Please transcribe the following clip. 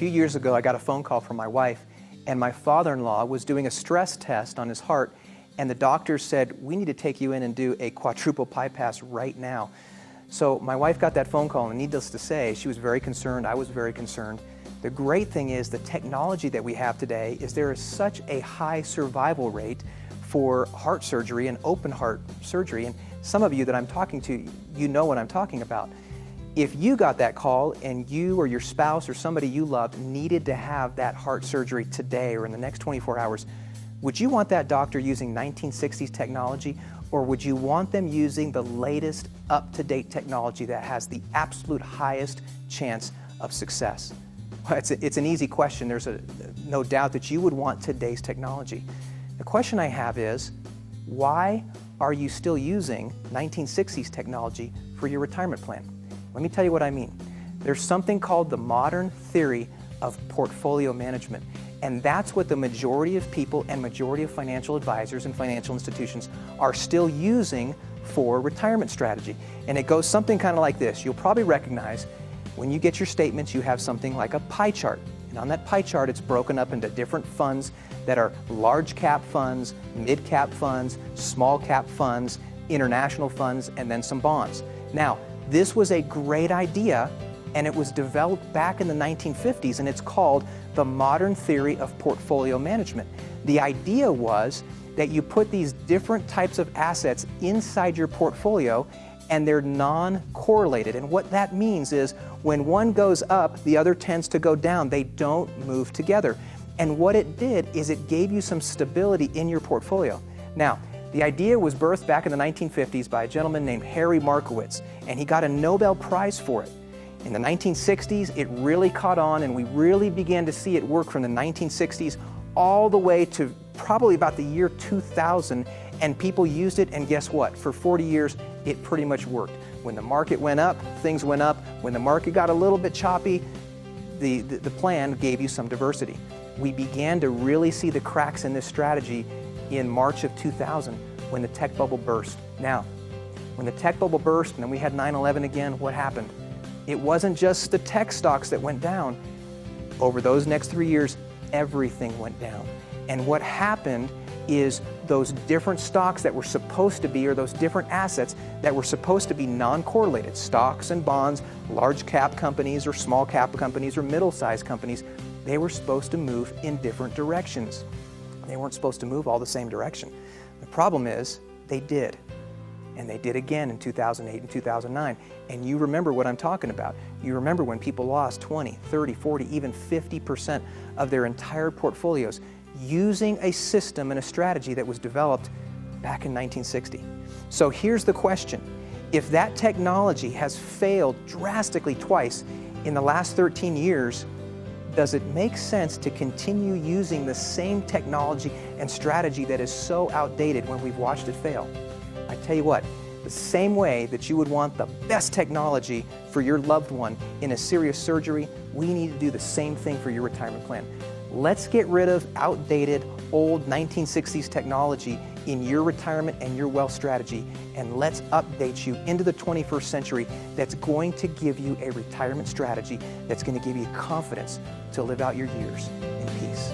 few years ago, I got a phone call from my wife, and my father-in-law was doing a stress test on his heart, and the doctor said, we need to take you in and do a quadruple bypass right now. So my wife got that phone call, and needless to say, she was very concerned. I was very concerned. The great thing is the technology that we have today is there is such a high survival rate for heart surgery and open heart surgery. And some of you that I'm talking to, you know what I'm talking about. If you got that call and you or your spouse or somebody you loved needed to have that heart surgery today or in the next 24 hours, would you want that doctor using 1960s technology, or would you want them using the latest up-to-date technology that has the absolute highest chance of success? Well, it's an easy question. There's no doubt that you would want today's technology. The question I have is, why are you still using 1960s technology for your retirement plan? Let me tell you what I mean. There's something called the modern theory of portfolio management, and that's what the majority of people and majority of financial advisors and financial institutions are still using for retirement strategy. And it goes something kind of like this. You'll probably recognize when you get your statements, you have something like a pie chart. And on that pie chart, it's broken up into different funds that are large cap funds, mid cap funds, small cap funds, international funds, and then some bonds. Now, this was a great idea, and it was developed back in the 1950s, and it's called the modern theory of portfolio management. The idea was that you put these different types of assets inside your portfolio, and they're non-correlated. And what that means is when one goes up, the other tends to go down. They don't move together. And what it did is it gave you some stability in your portfolio. Now, the idea was birthed back in the 1950s by a gentleman named Harry Markowitz, and he got a Nobel Prize for it. In the 1960s, it really caught on, and we really began to see it work from the 1960s all the way to probably about the year 2000, and people used it, and guess what? For 40 years, it pretty much worked. When the market went up, things went up. When the market got a little bit choppy, the plan gave you some diversity. We began to really see the cracks in this strategy in March of 2000 when the tech bubble burst. Now, when the tech bubble burst and then we had 9/11 again, what happened? It wasn't just the tech stocks that went down. Over those next 3 years, everything went down. And what happened is those different stocks that were supposed to be, or those different assets that were supposed to be non-correlated, stocks and bonds, large cap companies or small cap companies or middle-sized companies, they were supposed to move in different directions. They weren't supposed to move all the same direction. The problem is they did. And they did again in 2008 and 2009. And you remember what I'm talking about. You remember when people lost 20, 30, 40, even 50% of their entire portfolios using a system and a strategy that was developed back in 1960. So here's the question. If that technology has failed drastically twice in the last 13 years, does it make sense to continue using the same technology and strategy that is so outdated when we've watched it fail? I tell you what, the same way that you would want the best technology for your loved one in a serious surgery, we need to do the same thing for your retirement plan. Let's get rid of outdated, old 1960s technology in your retirement and your wealth strategy, and let's update you into the 21st century that's going to give you a retirement strategy that's going to give you confidence to live out your years in peace.